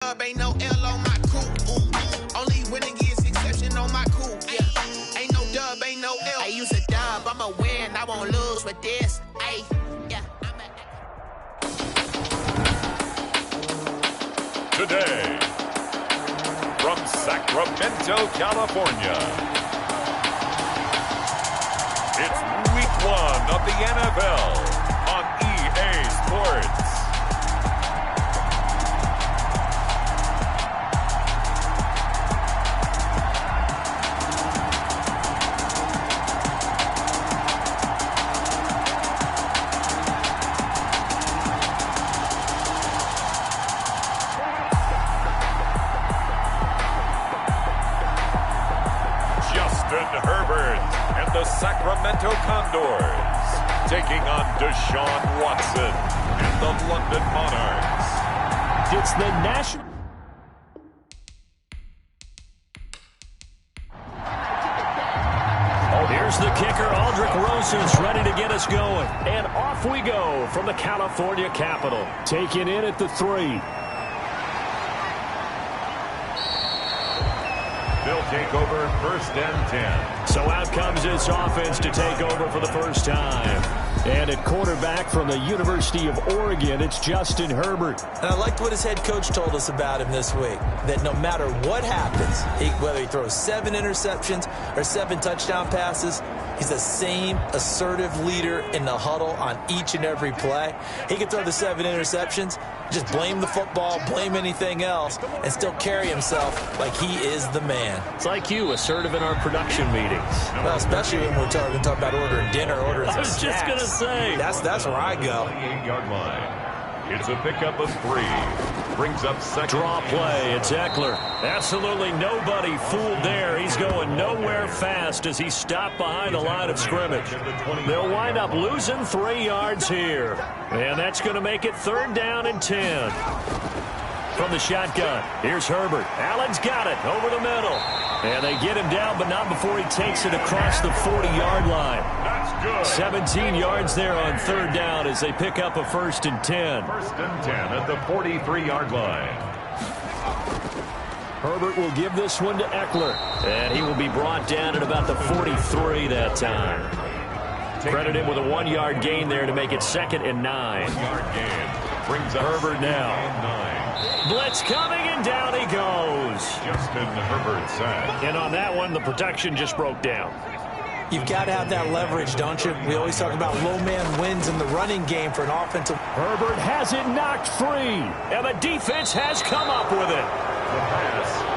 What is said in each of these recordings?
dub, ain't no L on my coupe. Only winning is exception on my coupe. Yeah. Ain't no dub, ain't no L. I use a dub, I'ma win, I won't lose with this. Ay, yeah, Today, from Sacramento, California, it's Week 1 of the NFL on EA Sports. Sacramento Condors taking on Deshaun Watson and the London Monarchs. It's the national. Here's the kicker, Aldrich Rosas, ready to get us going. And off we go from the California capital. Taken in at the 3. They'll take over 1st and 10. So out comes this offense to take over for the first time. And at quarterback from the University of Oregon, it's Justin Herbert. And I liked what his head coach told us about him this week, that no matter what happens, whether he throws 7 interceptions or 7 touchdown passes, he's the same assertive leader in the huddle on each and every play. He can throw the 7 interceptions, just blame the football, blame anything else, and still carry himself like he is the man. It's like you, assertive in our production meetings. Well, especially when we're talking about ordering dinner, ordering I was some just going to say. That's where I go. 28-yard line. It's a pickup of 3. Brings up second. Draw play. It's Eckler. Absolutely nobody fooled there. He's going nowhere fast as he stopped behind the line of scrimmage. They'll wind up losing 3 yards here. And that's going to make it 3rd down and 10. From the shotgun, here's Herbert. Allen's got it over the middle. And they get him down, but not before he takes it across the 40-yard line. That's good. 17 yards there on 3rd down as they pick up a 1st and 10. 1st and 10 at the 43-yard line. Herbert will give this one to Eckler. And he will be brought down at about the 43 that time. Credit him with a 1-yard gain there to make it 2nd and 9. 1-yard gain. Brings up Herbert now. Blitz coming, and down he goes. Justin Herbert sack. And on that one, the protection just broke down. You've got to have that leverage, don't you? We always talk about low man wins in the running game for an offensive. Herbert has it knocked free, and the defense has come up with it. The pass.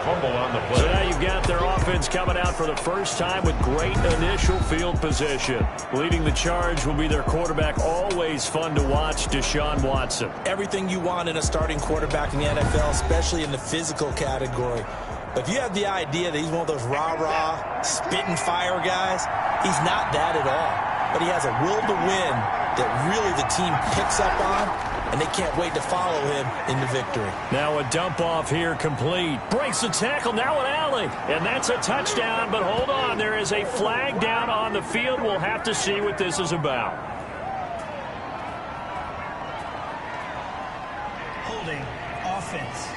Fumble on the play. So now you've got their offense coming out for the first time with great initial field position. Leading the charge will be their quarterback, always fun to watch, Deshaun Watson. Everything you want in a starting quarterback in the NFL, especially in the physical category. But if you have the idea that he's one of those rah-rah, spitting fire guys, he's not that at all. But he has a will to win that really the team picks up on, and they can't wait to follow him into victory. Now a dump off here complete. Breaks the tackle, now an alley. And that's a touchdown, but hold on. There is a flag down on the field. We'll have to see what this is about. Holding offense.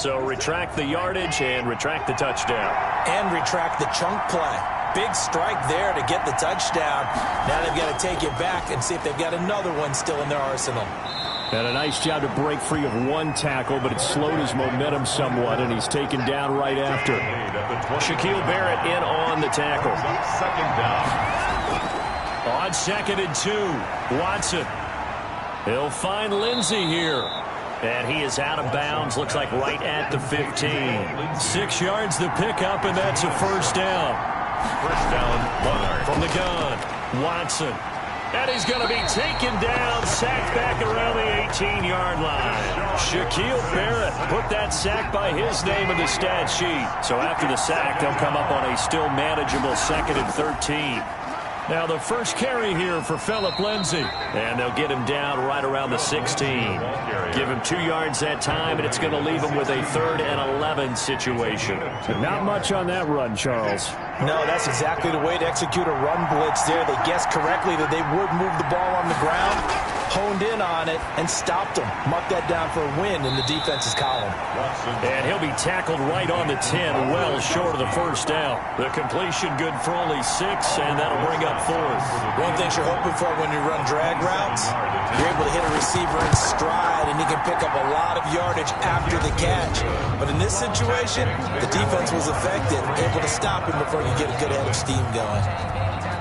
So retract the yardage and retract the touchdown. And retract the chunk play. Big strike there to get the touchdown. Now they've got to take it back and see if they've got another one still in their arsenal. And a nice job to break free of 1 tackle, but it slowed his momentum somewhat, and he's taken down right after. Shaquille Barrett in on the tackle. 2nd down. On 2nd and 2, Watson. He'll find Lindsey here. And he is out of bounds, looks like right at the 15. 6 yards to pick up, and that's a 1st down. 1st down, Monarchs. From the gun, Watson. And he's going to be taken down, sacked back around the 18-yard line. Shaquille Barrett put that sack by his name in the stat sheet. So after the sack, they'll come up on a still manageable 2nd and 13. Now the first carry here for Phillip Lindsay. And they'll get him down right around the 16. Give him 2 yards that time, and it's going to leave him with a 3rd and 11 situation. Not much on that run, Charles. No, that's exactly the way to execute a run blitz there. They guessed correctly that they would move the ball on the ground. honed in on it and stopped him. Mark that down for a win in the defense's column. And he'll be tackled right on the 10, well short of the first down. The completion good for only 6, and that'll bring up 4th. One thing you're hoping for when you run drag routes, you're able to hit a receiver in stride, and he can pick up a lot of yardage after the catch. But in this situation, the defense was effective, able to stop him before you get a good head of steam going.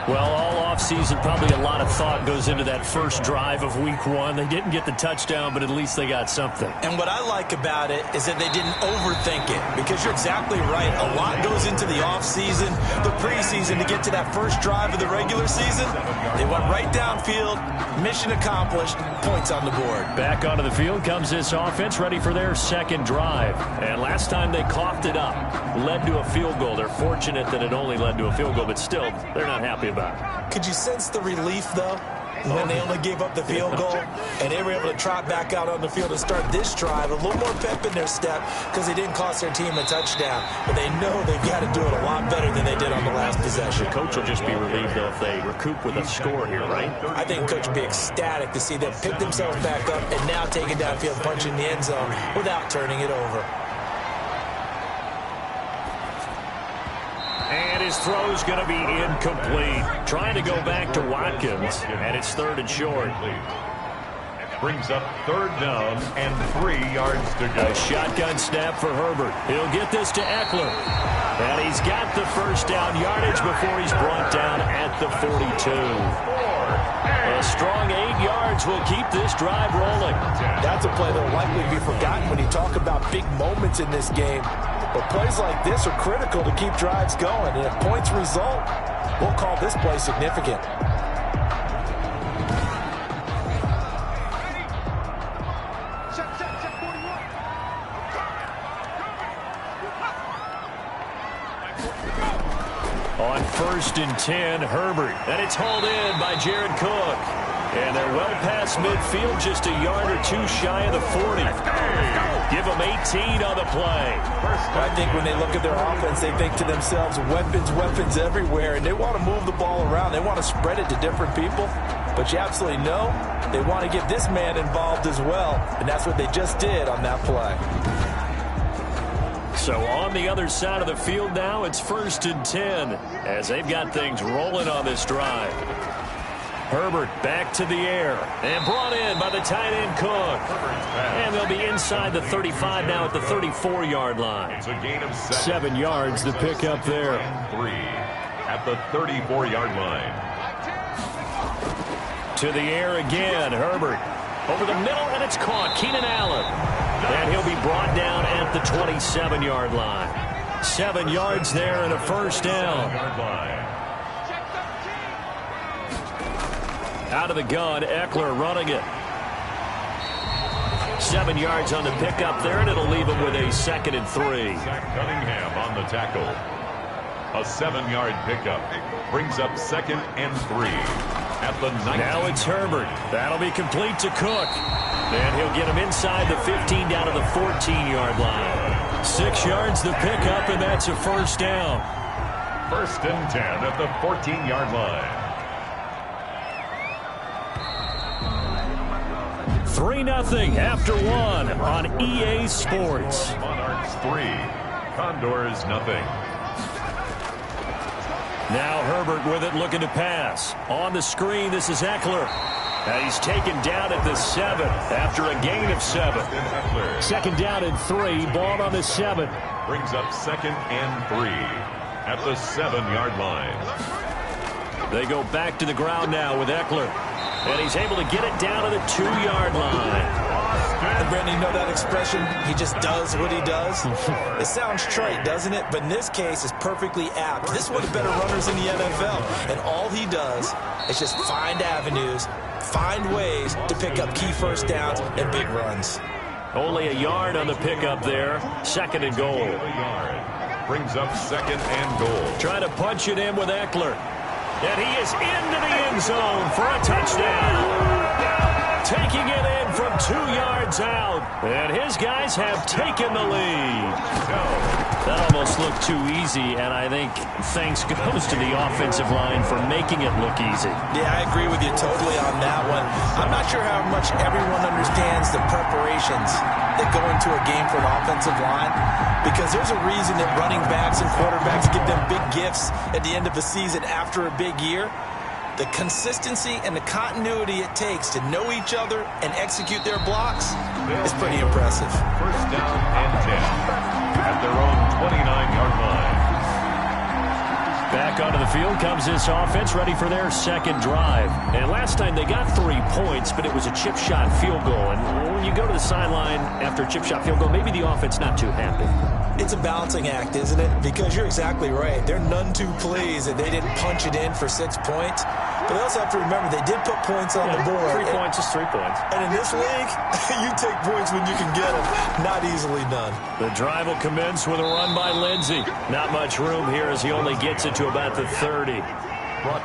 Well, all offseason, probably a lot of thought goes into that first drive of Week 1. They didn't get the touchdown, but at least they got something. And what I like about it is that they didn't overthink it, because you're exactly right. A lot goes into the offseason, the preseason, to get to that first drive of the regular season. They went right downfield, mission accomplished, points on the board. Back onto the field comes this offense, ready for their second drive. And last time they coughed it up, led to a field goal. They're fortunate that it only led to a field goal, but still, they're not happy about it. Could you sense the relief, though, when they only gave up the field goal and they were able to trot back out on the field and start this drive a little more pep in their step because they didn't cost their team a touchdown, but they know they've got to do it a lot better than they did on the last possession. Coach will just be relieved, though, if they recoup with a score here, right? I think Coach will be ecstatic to see them pick themselves back up and now take it downfield, punch in the end zone without turning it over. And his throw's going to be incomplete. Trying to go back to Watkins, and it's 3rd and short. Brings up 3rd down and 3 yards to go. A shotgun snap for Herbert. He'll get this to Eckler. And he's got the first down yardage before he's brought down at the 42. A strong 8 yards will keep this drive rolling. That's a play that will likely be forgotten when you talk about big moments in this game. But plays like this are critical to keep drives going. And if points result, we'll call this play significant. On 1st and 10, Herbert. And it's hauled in by Jared Cook. And they're well past midfield, just a yard or 2 shy of the 40. Give them 18 on the play. I think when they look at their offense, they think to themselves, weapons everywhere, and they want to move the ball around. They want to spread it to different people. But you absolutely know they want to get this man involved as well, and that's what they just did on that play. So on the other side of the field now, it's 1st and 10 as they've got things rolling on this drive. Herbert back to the air and brought in by the tight end Cook. And they'll be inside the 35 now at the 34-yard line. It's a gain of 7 yards to pick up there. 3 at the 34-yard line. To the air again, Herbert. Over the middle, and it's caught. Keenan Allen. And he'll be brought down at the 27-yard line. 7 yards there and a first down. Out of the gun, Eckler running it. 7 yards on the pickup there, and it'll leave him with a 2nd and 3. Cunningham on the tackle. A 7-yard pickup brings up 2nd and 3 at the 19. Now it's Herbert. That'll be complete to Cook. And he'll get him inside the 15 down to the 14-yard line. 6 yards the pickup, and that's a first down. 1st and 10 at the 14-yard line. 3-0 after 1 on EA Sports. Monarchs 3, Condors 0. Now Herbert with it, looking to pass. On the screen, this is Eckler. And he's taken down at the 7 after a gain of 7. 2nd down and 3, ball on the 7. Brings up 2nd and 3 at the 7-yard line. They go back to the ground now with Eckler. And he's able to get it down to the 2-yard line. And Brandon, you know that expression? He just does what he does. It sounds trite, doesn't it? But in this case, it's perfectly apt. This is one of the better runners in the NFL. And all he does is just find avenues, find ways to pick up key first downs and big runs. Only a yard on the pickup there. 2nd and goal. Brings up 2nd and goal. Trying to punch it in with Eckler. And he is into the end zone for a touchdown. Taking it in from 2 yards out, and his guys have taken the lead. That almost looked too easy, and I think thanks goes to the offensive line for making it look easy. Yeah, I agree with you totally on that one. I'm not sure how much everyone understands the preparations that go into a game for an offensive line, because there's a reason that running backs and quarterbacks give them big gifts at the end of the season after a big year. The consistency and the continuity it takes to know each other and execute their blocks is pretty impressive. First down and 10 at their own 29-yard line. Back onto the field comes this offense, ready for their second drive. And last time they got 3 points, but it was a chip shot field goal. And when you go to the sideline after a chip shot field goal, maybe the offense not too happy. It's a balancing act, isn't it? Because you're exactly right. They're none too pleased that they didn't punch it in for 6 points. But they also have to remember they did put points on the board. 3 points is 3 points. And in this league, you take points when you can get them. Not easily done. The drive will commence with a run by Lindsey. Not much room here as he only gets it to about the 30.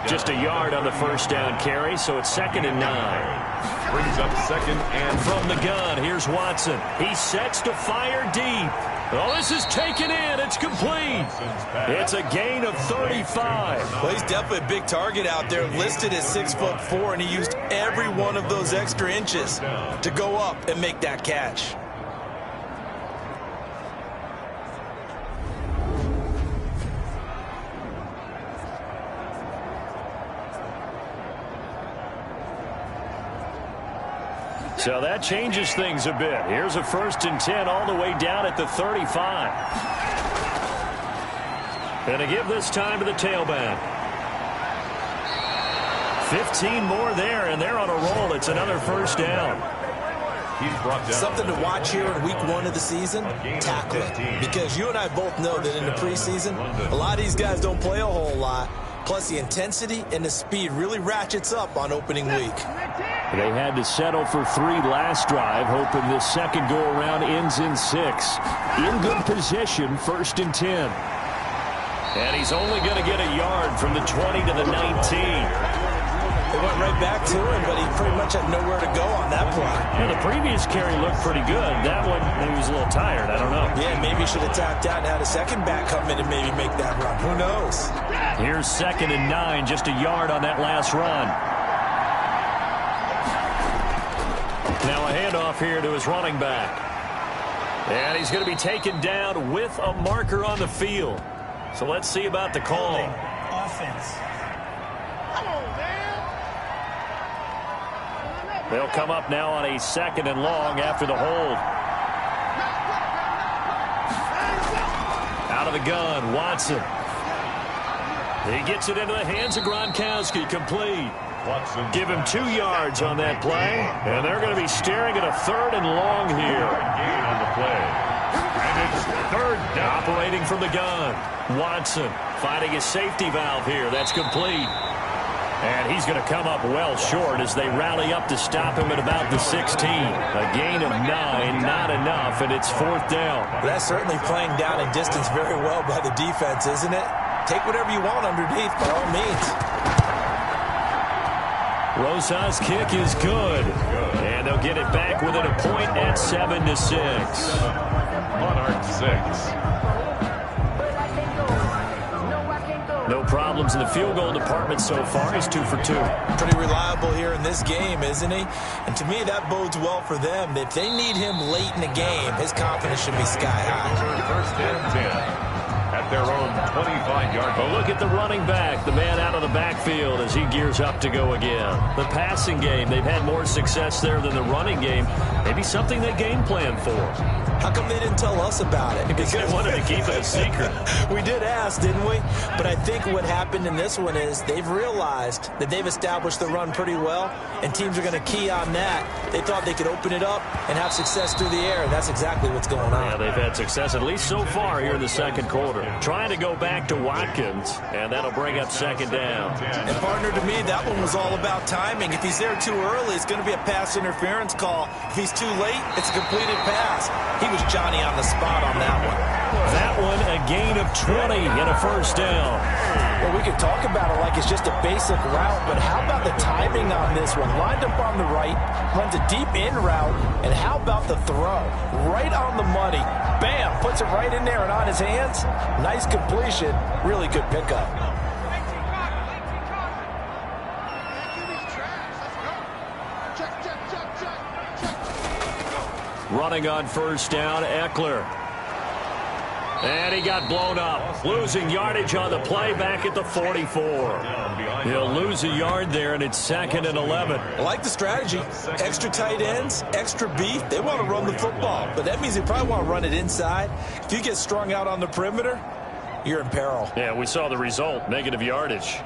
Just a yard on the first down carry, so it's 2nd and 9. Brings up 2nd and from the gun. Here's Watson. He sets to fire deep. Oh, this is taken in. It's complete. It's a gain of 35. Well, he's definitely a big target out there, listed at 6'4", and he used every one of those extra inches to go up and make that catch. So that changes things a bit. Here's a 1st and 10 all the way down at the 35. And to give this time to the tailback. 15 more there, and they're on a roll. It's another first down. He's brought down. Something to watch here in week 1 of the season, tackling. Because you and I both know that in the preseason, a lot of these guys don't play a whole lot. Plus, the intensity and the speed really ratchets up on opening week. They had to settle for 3 last drive, hoping this second go-around ends in 6. In good position, 1st and 10. And he's only going to get a yard from the 20 to the 19. They went right back to him, but he pretty much had nowhere to go on that play. Yeah, the previous carry looked pretty good. That one, he was a little tired. I don't know. Yeah, maybe he should have tapped out and had a second back come in and maybe make that run. Who knows? Here's 2nd and 9, just a yard on that last run. Now a handoff here to his running back. And he's going to be taken down with a marker on the field. So let's see about the call. Offense. They'll come up now on a 2nd and long after the hold. Out of the gun, Watson. He gets it into the hands of Gronkowski, complete. Watson. Give him 2 yards on that play, and they're going to be staring at a 3rd and long here. Gain on the play. And it's 3rd down. Operating from the gun, Watson finding his safety valve here. That's complete. And he's going to come up well short as they rally up to stop him at about the 16. A gain of 9, not enough, and it's 4th down. Well, that's certainly playing down in distance very well by the defense, isn't it? Take whatever you want underneath, by all means. Rosa's kick is good. And they'll get it back within a point at 7-6. Monarchs 6. No problems in the field goal department so far. He's 2 for 2. Pretty reliable here in this game, isn't he? And to me, that bodes well for them. If they need him late in the game, his confidence should be sky high. 1st and 10 at their own 25-yard. But look at the running back, the man out of the backfield as he gears up to go again. The passing game, they've had more success there than the running game. Maybe something they game plan for. How come they didn't tell us about it? Because they wanted to keep it a secret. We did ask, didn't we? But I think what happened in this one is they've realized that they've established the run pretty well, and teams are going to key on that. They thought they could open it up and have success through the air, and that's exactly what's going on. Yeah, they've had success, at least so far here in the second quarter. Trying to go back to Watkins, and that'll bring up 2nd down. And partner, to me, that one was all about timing. If he's there too early, it's going to be a pass interference call. If he's too late, it's a completed pass. He he was Johnny on the spot on that one. That one, a gain of 20 and a first down. Well, we could talk about it like it's just a basic route, but how about the timing on this one? Lined up on the right, runs a deep in route, and how about the throw? Right on the money. Bam! Puts it right in there and on his hands. Nice completion. Really good pickup. Running on first down, Eckler. And he got blown up. Losing yardage on the play back at the 44. He'll lose a yard there, and it's 2nd and 11. I like the strategy. Extra tight ends, extra beef. They want to run the football, but that means they probably want to run it inside. If you get strung out on the perimeter, you're in peril. Yeah, we saw the result, negative yardage.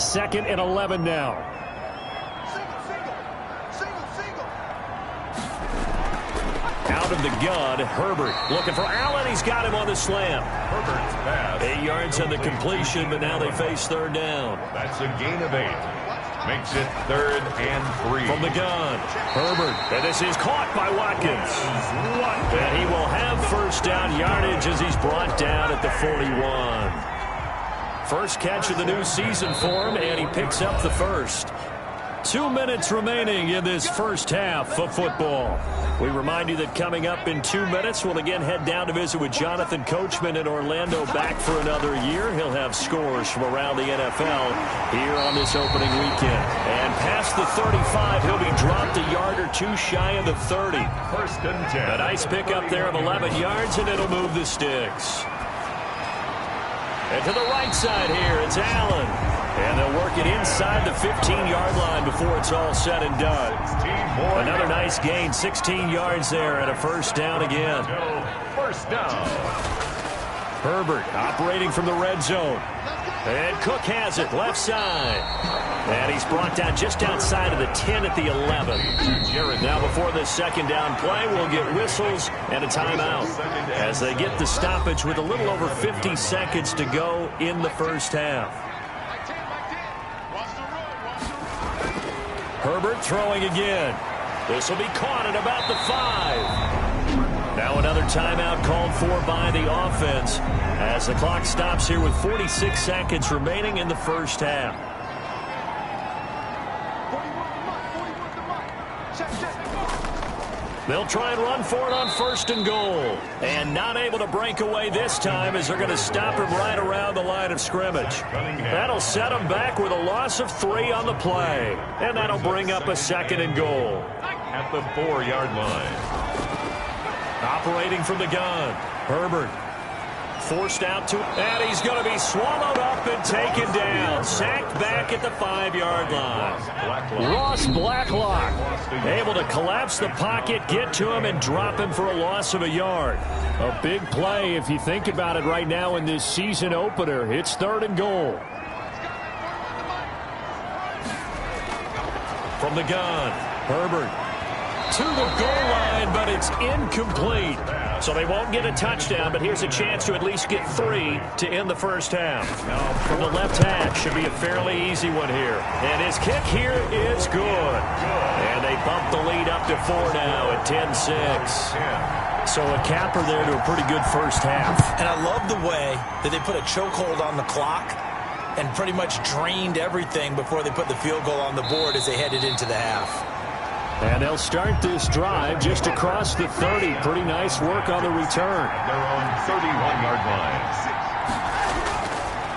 Second and 11 now. Out of the gun, Herbert looking for Allen. He's got him on the slam. Herbert's pass. 8 yards on the completion, but now they face third down. That's a gain of 8. Makes it 3rd and 3. From the gun, Herbert. And this is caught by Watkins. And he will have first down yardage as he's brought down at the 41. First catch of the new season for him, and he picks up the first. 2 minutes remaining in this first half of football. We remind you that coming up in 2 minutes, we'll again head down to visit with Jonathan Coachman in Orlando, back for another year. He'll have scores from around the NFL here on this opening weekend. And past the 35, he'll be dropped a yard or two shy of the 30. 1st and 10. A nice pickup there of 11 yards, and it'll move the sticks. And to the right side here, it's Allen. And they'll work it inside the 15-yard line before it's all said and done. Another nice gain, 16 yards there, and a first down again. First down. Herbert operating from the red zone. And Cook has it, left side. And he's brought down just outside of the 10 at the 11. Now before this second down play, we'll get whistles and a timeout as they get the stoppage with a little over 50 seconds to go in the first half. Herbert throwing again. This will be caught at about the 5. Now another timeout called for by the offense as the clock stops here with 46 seconds remaining in the first half. They'll try and run for it on 1st and goal. And not able to break away this time as they're going to stop him right around the line of scrimmage. That'll set him back with a loss of 3 on the play. And that'll bring up a 2nd and goal. At the 4-yard line. Operating from the gun, Herbert. Forced out to, and he's going to be swallowed up and taken down. Sacked back at the 5-yard line. Ross Blacklock able to collapse the pocket, get to him, and drop him for a loss of a yard. A big play if you think about it right now in this season opener. It's 3rd and goal. From the gun, Herbert to the goal line, but it's incomplete. So they won't get a touchdown, but here's a chance to at least get 3 to end the first half. From the left hash, should be a fairly easy one here. And his kick here is good. And they bump the lead up to 4 now at 10-6. So a capper there to a pretty good first half. And I love the way that they put a chokehold on the clock and pretty much drained everything before they put the field goal on the board as they headed into the half. And they'll start this drive just across the 30. Pretty nice work on the return. They're on 31-yard line.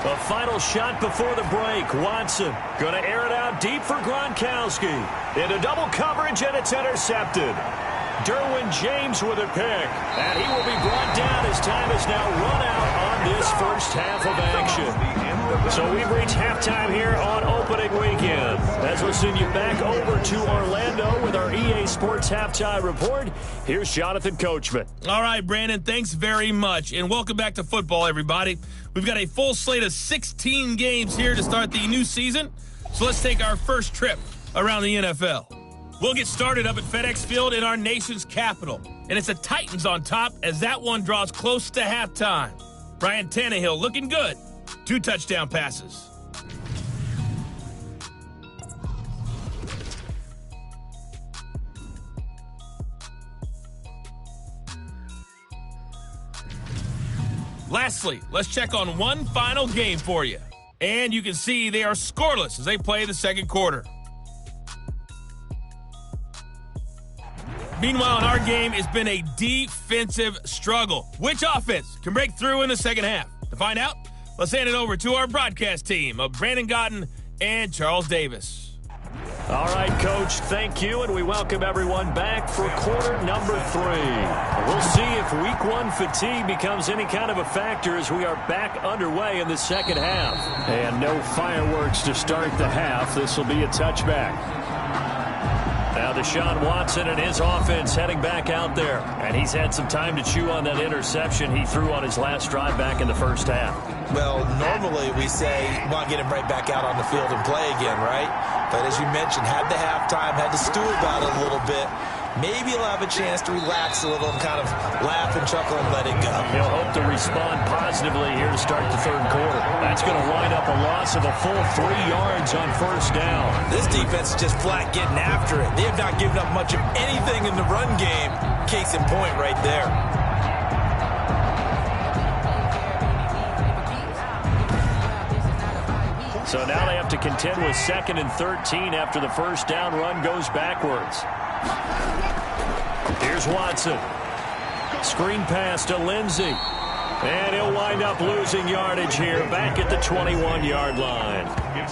A final shot before the break. Watson going to air it out deep for Gronkowski. Into double coverage, and it's intercepted. Derwin James with a pick. And he will be brought down as time is now run out on this first half of action. So we've reached halftime here on opening weekend. As we'll send you back over to Orlando with our EA Sports Halftime Report, here's Jonathan Coachman. All right, Brandon, thanks very much. And welcome back to football, everybody. We've got a full slate of 16 games here to start the new season. So let's take our first trip around the NFL. We'll get started up at FedEx Field in our nation's capital. And it's the Titans on top as that one draws close to halftime. Ryan Tannehill looking good. 2 touchdown passes. Lastly, let's check on one final game for you. And you can see they are scoreless as they play the second quarter. Meanwhile, in our game, it's been a defensive struggle. Which offense can break through in the second half? To find out, let's hand it over to our broadcast team of Brandon Gotten and Charles Davis. All right, Coach, thank you, and we welcome everyone back for quarter number 3. We'll see if week 1 fatigue becomes any kind of a factor as we are back underway in the second half. And no fireworks to start the half. This will be a touchback. Now Deshaun Watson and his offense heading back out there. And he's had some time to chew on that interception he threw on his last drive back in the first half. Well, normally we say, want to get him right back out on the field and play again, right? But as you mentioned, had the halftime, had to stew about it a little bit. Maybe he'll have a chance to relax a little and kind of laugh and chuckle and let it go. He'll hope to respond positively here to start the third quarter. That's going to wind up a loss of a full 3 yards on first down. This defense is just flat getting after it. They have not given up much of anything in the run game. Case in point right there. So now they have to contend with 2nd and 13 after the first down run goes backwards. Here's Watson. Screen pass to Lindsey. And he'll wind up losing yardage here back at the 21-yard line.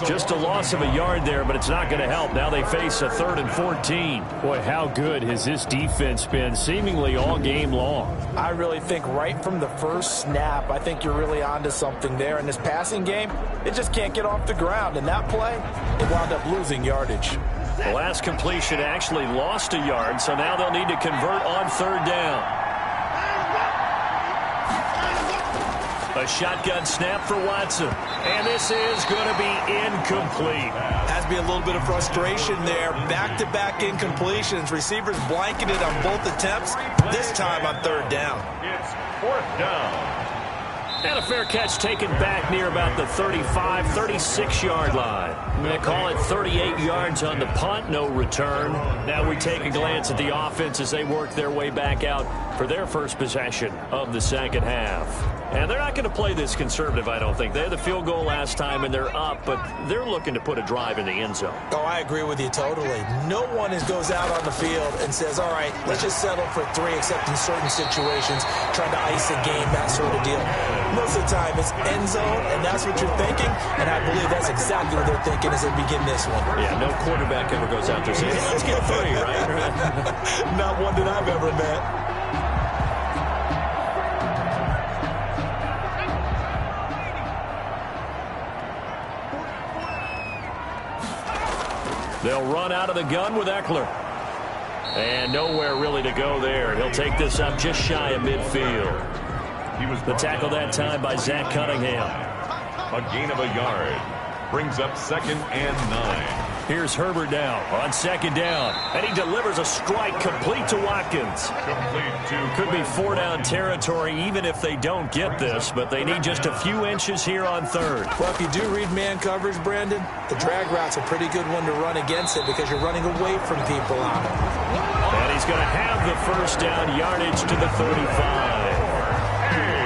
Just a loss of a yard there, but it's not going to help. Now they face a 3rd and 14. Boy, how good has this defense been seemingly all game long? I really think right from the first snap, I think you're really onto something there. In this passing game, it just can't get off the ground. In that play, it wound up losing yardage. The last completion actually lost a yard, so now they'll need to convert on 3rd down. A shotgun snap for Watson. And this is going to be incomplete. Has to be a little bit of frustration there. Back-to-back incompletions. Receivers blanketed on both attempts, this time on 3rd down. It's 4th down. And a fair catch taken back near about the 35, 36-yard line. They call it 38 yards on the punt, no return. Now we take a glance at the offense as they work their way back out for their first possession of the second half. And they're not going to play this conservative, I don't think. They had the field goal last time, and they're up, but they're looking to put a drive in the end zone. Oh, I agree with you totally. No one goes out on the field and says, all right, let's just settle for 3, except in certain situations, trying to ice a game, that sort of deal. Most of the time, it's end zone, and that's what you're thinking, and I believe that's exactly what they're thinking as they begin this one. Yeah, no quarterback ever goes out there saying, hey, let's get 3, right? Not one that I've ever met. They'll run out of the gun with Eckler. And nowhere really to go there. He'll take this up just shy of midfield. The tackle that time by Zach Cunningham. A gain of a yard. Brings up 2nd and 9. Here's Herbert now on 2nd down. And he delivers a strike complete to Watkins. Could be 4-down territory even if they don't get this, but they need just a few inches here on 3rd. Well, if you do read man coverage, Brandon, the drag route's a pretty good one to run against it because you're running away from people on it. And he's going to have the first down yardage to the 35.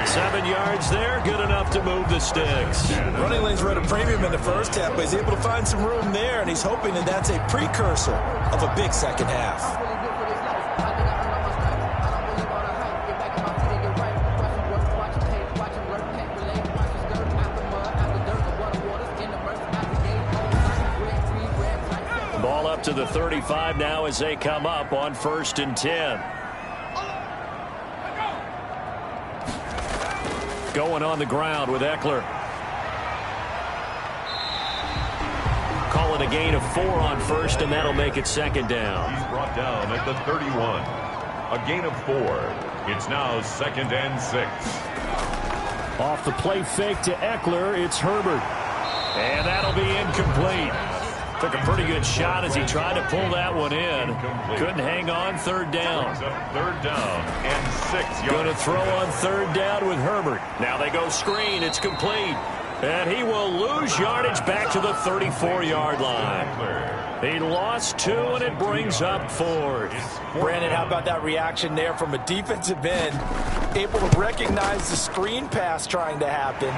7 yards there, good enough to move the sticks. Running lanes were at a premium in the first half, but he's able to find some room there, and he's hoping that that's a precursor of a big second half. Ball up to the 35 now as they come up on 1st and 10. Going on the ground with Eckler. Call it a gain of 4 on 1st, and that'll make it 2nd down. He's brought down at the 31. A gain of 4. It's now 2nd and 6. Off the play fake to Eckler, it's Herbert. And that'll be incomplete. Took a pretty good shot as he tried to pull that one in. Couldn't hang on 3rd down. 3rd down and 6 yards. Going to throw on 3rd down with Herbert. Now they go screen. It's complete. And he will lose yardage back to the 34-yard line. He lost 2, and it brings up 4th. Brandon, how about that reaction there from a defensive end? able to recognize the screen pass trying to happen,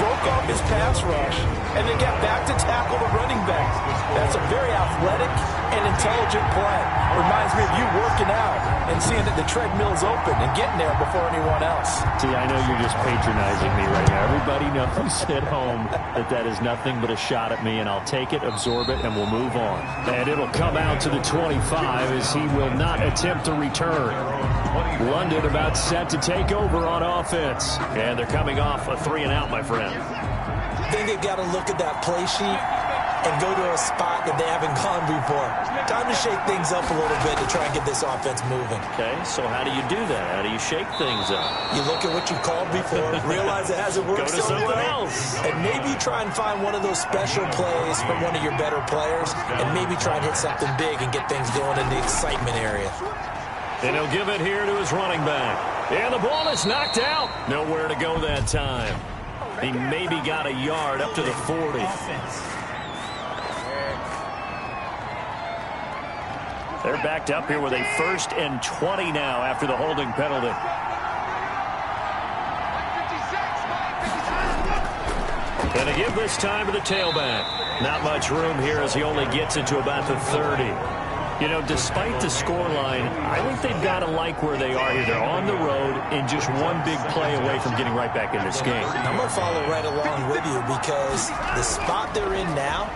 broke off his pass rush, and then got back to tackle the running back. That's a very athletic and intelligent play. Reminds me of you working out and seeing that the treadmill's open and getting there before anyone else. See, I know you're just patronizing me right now. Everybody knows at home that is nothing but a shot at me, and I'll take it, absorb it, and we'll move on. And it'll come out to the 25 as he will not attempt to return. London about set to take over on offense. And they're coming off a 3-and-out, my friend. I think they've got to look at that play sheet and go to a spot that they haven't gone before. Time to shake things up a little bit to try and get this offense moving. Okay, so how do you do that? How do you shake things up? You look at what you called before, realize it hasn't worked Go to so something well, else. and maybe try and find one of those special plays from one of your better players, and maybe try and hit something big and get things going in the excitement area. And he'll give it here to his running back. And the ball is knocked out. Nowhere to go that time. He maybe got a yard up to the 40. They're backed up here with a 1st and 20 now after the holding penalty. And to give this time to the tailback. Not much room here as he only gets it to about the 30. You know, despite the scoreline, I think they've got to like where they are here. They're on the road and just one big play away from getting right back in this game. I'm going to follow right along with you because the spot they're in now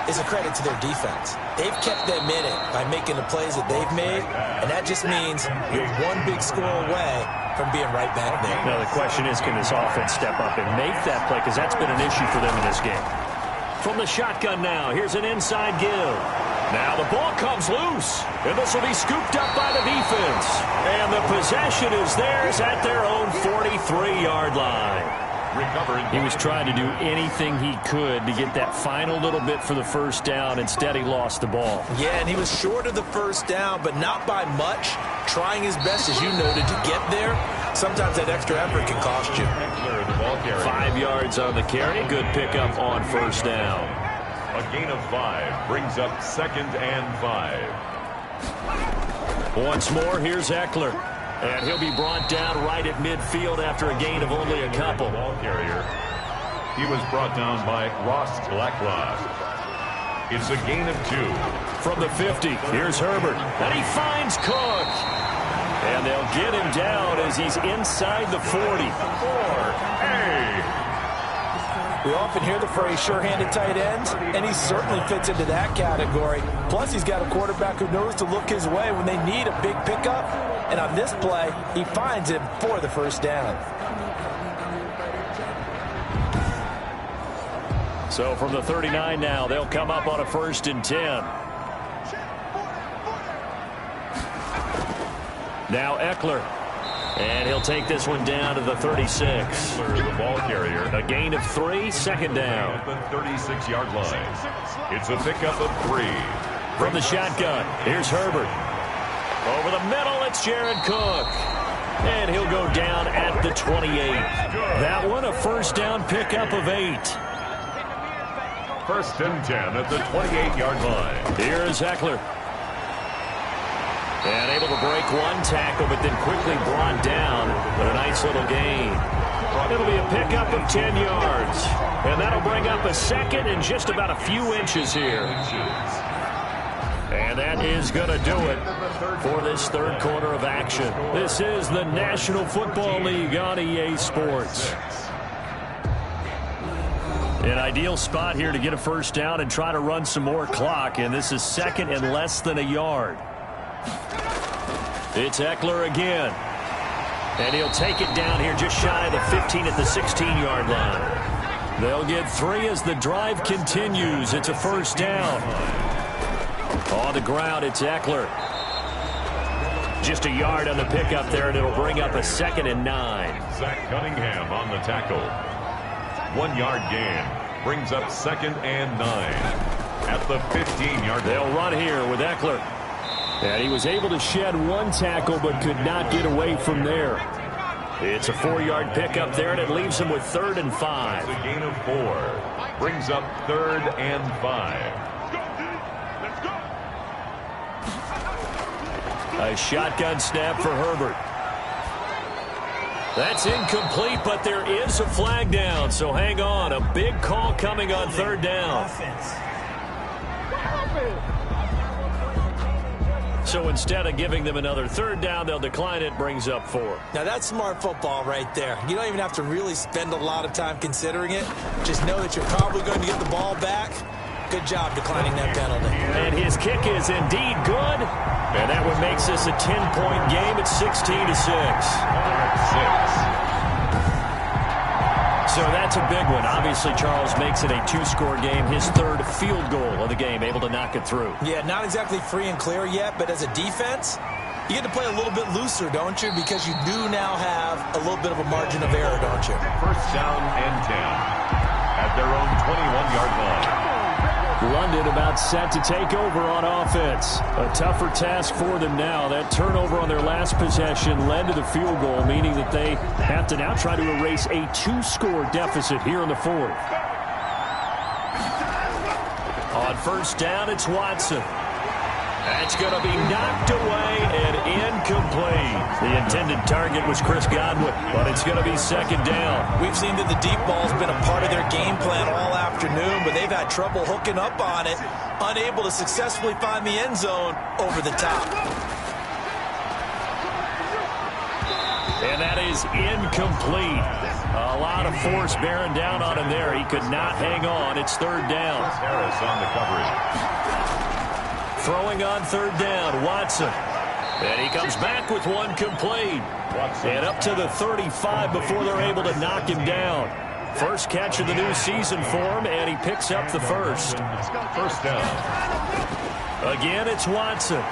is a credit to their defense. They've kept them in it by making the plays that they've made, and that just means you're one big score away from being right back there. Now, the question is, can this offense step up and make that play? Because that's been an issue for them in this game. From the shotgun now, here's an inside give. Now the ball comes loose, and this will be scooped up by the defense. And the possession is theirs at their own 43-yard line. He was trying to do anything he could to get that final little bit for the first down. Instead, he lost the ball. Yeah, and he was short of the first down, but not by much. Trying his best, as you noted, to get there. Sometimes that extra effort can cost you. 5 yards on the carry. Good pickup on first down. A gain of 5 brings up 2nd and 5. Once more, here's Eckler. And he'll be brought down right at midfield after a gain of only a couple. Ball carrier. He was brought down by Ross Blackrod. It's a gain of 2. From the 50, here's Herbert. And he finds Cook. And they'll get him down as he's inside the 40. We often hear the phrase sure-handed tight ends, and he certainly fits into that category. Plus, he's got a quarterback who knows to look his way when they need a big pickup. And on this play, he finds him for the first down. So from the 39 now, they'll come up on a 1st and 10. Now Eckler. And he'll take this one down to the 36. The ball carrier. A gain of 3, 2nd down. At the 36-yard line. It's a pickup of 3. From the shotgun, here's Herbert. Over the middle, it's Jared Cook. And he'll go down at the 28. That one, a first down pickup of 8. 1st and 10 at the 28-yard line. Here's Eckler. And able to break one tackle, but then quickly brought down. But a nice little gain. It'll be a pickup of 10 yards. And that'll bring up a 2nd and just about a few inches here. And that is going to do it for this 3rd quarter of action. This is the National Football League on EA Sports. An ideal spot here to get a first down and try to run some more clock. And this is 2nd and less than a yard. It's Eckler again. And he'll take it down here just shy of the 15 at the 16-yard line. They'll get 3 as the drive continues. It's a first down. On the ground, it's Eckler. Just a yard on the pickup there, and it'll bring up a 2nd and 9. Zach Cunningham on the tackle. 1-yard gain brings up 2nd and 9 at the 15-yard line. They'll run here with Eckler. And he was able to shed one tackle but could not get away from there. It's a 4-yard pickup there, and it leaves him with 3rd and 5. It's a gain of 4. Brings up 3rd and 5. A shotgun snap for Herbert. That's incomplete, but there is a flag down, so hang on. A big call coming on third down. So instead of giving them another third down, they'll decline it, brings up 4. Now that's smart football right there. You don't even have to really spend a lot of time considering it. Just know that you're probably going to get the ball back. Good job declining that penalty. And his kick is indeed good. And that one makes this a 10-point game at 16-6. So that's a big one. Obviously, Charles makes it a 2-score game. His third field goal of the game, able to knock it through. Yeah, not exactly free and clear yet, but as a defense, you get to play a little bit looser, don't you? Because you do now have a little bit of a margin of error, don't you? First down and 10 at their own 21-yard line. London about set to take over on offense. A tougher task for them now. That turnover on their last possession led to the field goal, meaning that they have to now try to erase a 2-score deficit here in the 4th. On first down, it's Watson. That's going to be knocked away and incomplete. The intended target was Chris Godwin, but it's going to be second down. We've seen that the deep ball's been a part of their game plan all afternoon, but they've had trouble hooking up on it, unable to successfully find the end zone over the top. And that is incomplete. A lot of force bearing down on him there. He could not hang on. It's third down. Harris on the coverage. Throwing on third down, Watson. And he comes back with one complete. And up to the 35 before they're able to knock him down. First catch of the new season for him, and he picks up the first. First down. Again, it's Watson.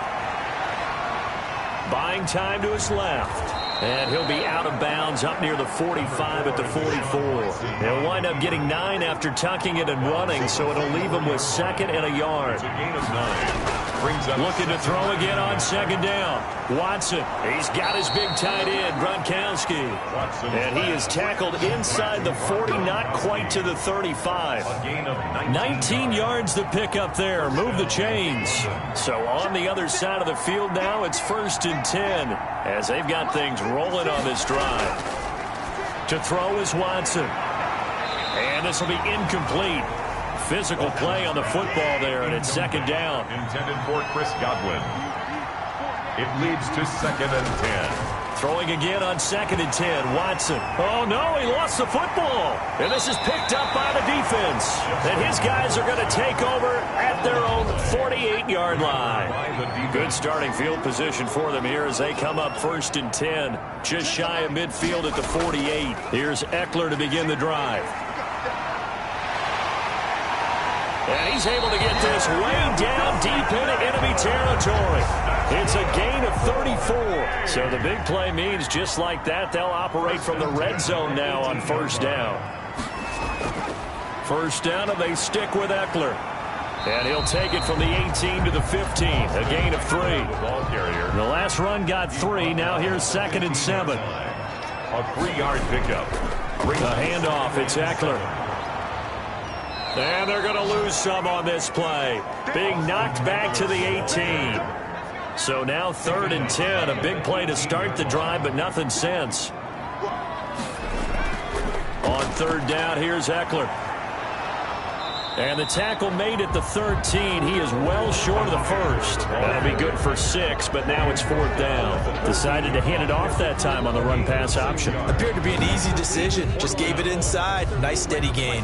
Buying time to his left. And he'll be out of bounds up near the 45 at the 44. He'll wind up getting 9 after tucking it and running, so it'll leave him with second and a yard. It's a gain of 9. Looking to throw again on second down. Watson, he's got his big tight end, Gronkowski. And he is tackled inside the 40, not quite to the 35. 19 yards to pick up there. Move the chains. So on the other side of the field now, it's first and 10 as they've got things rolling on this drive. To throw is Watson. And this will be incomplete. Physical play on the football there, and it's second down. Intended for Chris Godwin. It leads to second and 10. Throwing again on second and 10. Watson. Oh, no, he lost the football. And this is picked up by the defense. And his guys are going to take over at their own 48-yard line. Good starting field position for them here as they come up first and 10. Just shy of midfield at the 48. Here's Eckler to begin the drive. And he's able to get this way down deep into enemy territory. It's a gain of 34. So the big play means just like that, they'll operate from the red zone now on first down. First down, and they stick with Eckler. And he'll take it from the 18 to the 15. A gain of 3. Ball carrier. The last run got 3. Now here's second and 7. A 3-yard pickup. A handoff. It's Eckler. And they're going to lose some on this play. Being knocked back to the 18. So now third and 10. A big play to start the drive, but nothing since. On third down, here's Eckler. And the tackle made at the 13. He is well short of the first. That'll be good for 6, but now it's fourth down. Decided to hand it off that time on the run-pass option. Appeared to be an easy decision. Just gave it inside. Nice steady gain.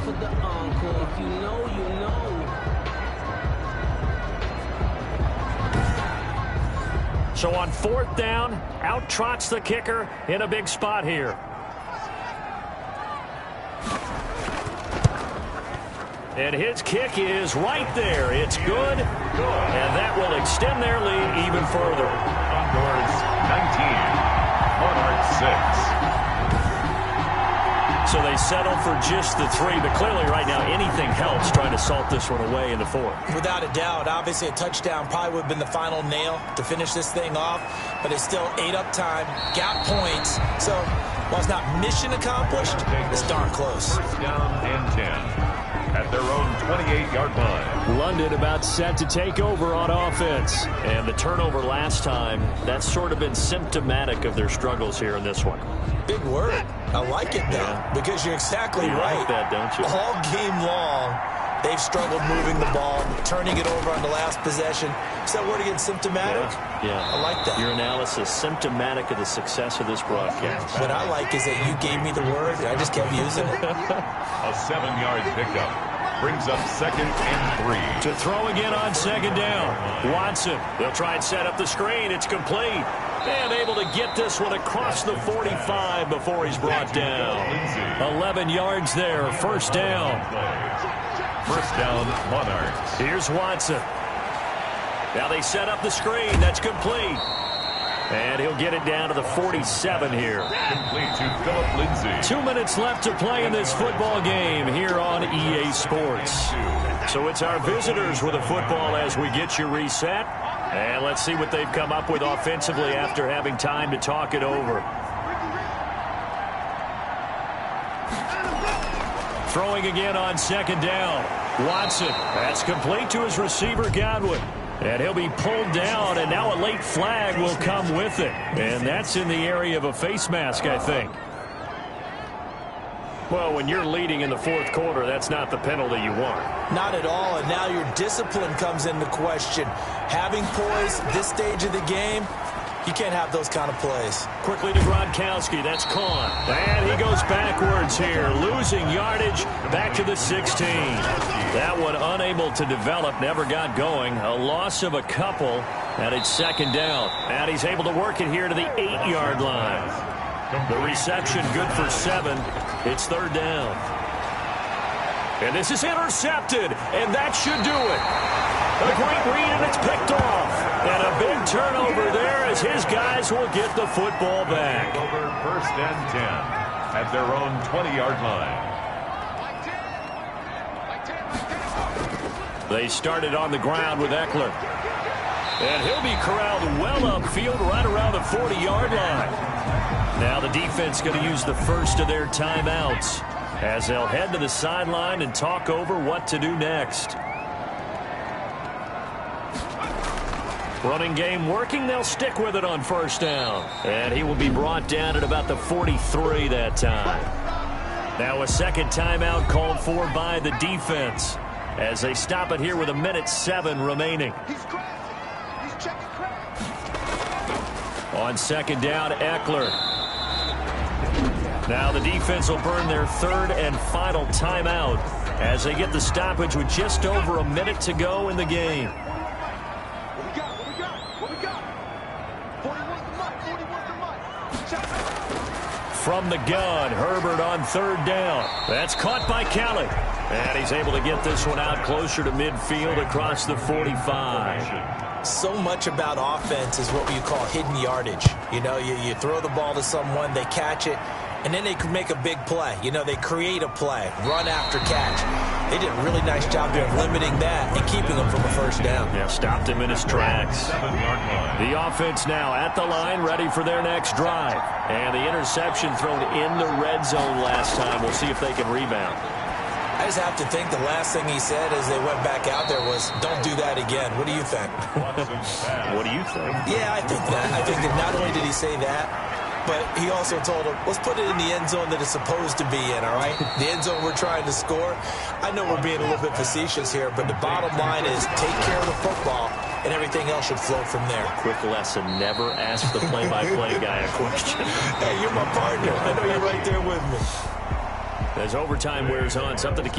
So on fourth down, out trots the kicker in a big spot here. And his kick is right there. It's good. And that will extend their lead even further. Condors 19, Monarchs 6. So they settle for just the 3, but clearly right now anything helps trying to salt this one away in the 4th. Without a doubt, obviously a touchdown probably would have been the final nail to finish this thing off, but it's still ate up time, got points. So while it's not mission accomplished, it's darn close. First down and 10 at their own 28-yard line. London about set to take over on offense. And the turnover last time, that's sort of been symptomatic of their struggles here in this one. Big word. I like it, though, because you're exactly right. You like that, don't you? All game long, they've struggled moving the ball, turning it over on the last possession. Is that word again, symptomatic? Yeah. I like that. Your analysis, symptomatic of the success of this broadcast. What I like is that you gave me the word, and I just kept using it. A 7-yard pickup brings up 2nd and 3. To throw again on 2nd down. Watson, they'll try and set up the screen. It's complete. And able to get this one across the 45 before he's brought down. 11 yards there, 1st down. 1st down, Monarchs. Here's Watson. Now they set up the screen. That's complete. And he'll get it down to the 47 here. Complete to Philip Lindsay. 2 minutes left to play in this football game here on EA Sports. So it's our visitors with the football as we get you reset. And let's see what they've come up with offensively after having time to talk it over. Throwing again on 2nd down. Watson. That's complete to his receiver, Godwin. And he'll be pulled down, and now a late flag will come with it. And that's in the area of a face mask, I think. Well, when you're leading in the 4th quarter, that's not the penalty you want. Not at all, and now your discipline comes into question. Having poise this stage of the game, you can't have those kind of plays. Quickly to Gronkowski. That's caught. And he goes backwards here, losing yardage back to the 16. That one unable to develop, never got going. A loss of a couple, and it's 2nd down. And he's able to work it here to the 8-yard line. The reception good for 7. It's 3rd down. And this is intercepted, and that should do it. A great read, and it's picked off. And a big turnover there as his guys will get the football back. Over 1st and 10 at their own 20-yard line. They started on the ground with Eckler. And he'll be corralled well upfield right around the 40-yard line. Now the defense going to use the first of their timeouts as they'll head to the sideline and talk over what to do next. Running game working. They'll stick with it on 1st down. And he will be brought down at about the 43 that time. Now a 2nd timeout called for by the defense as they stop it here with 1:07 remaining. On 2nd down, Eckler. Now the defense will burn their 3rd and final timeout as they get the stoppage with just over a minute to go in the game. From the gun, Herbert on 3rd down. That's caught by Kelly. And he's able to get this one out closer to midfield across the 45. So much about offense is what you call hidden yardage. You know, you throw the ball to someone, they catch it, and then they can make a big play. You know, they create a play, run after catch. They did a really nice job there of limiting that and keeping him from a 1st down. Yeah, stopped him in his tracks. The offense now at the line, ready for their next drive. And the interception thrown in the red zone last time. We'll see if they can rebound. I just have to think the last thing he said as they went back out there was, don't do that again. What do you think? What do you think? Yeah, I think that. I think that not only did he say that, but he also told him, let's put it in the end zone that it's supposed to be in, all right? The end zone we're trying to score. I know we're being a little bit facetious here, but the bottom line is take care of the football, and everything else should flow from there. Quick lesson, never ask the play-by-play guy a question. Hey, you're my partner. I know you're right there with me. As overtime wears on, something to keep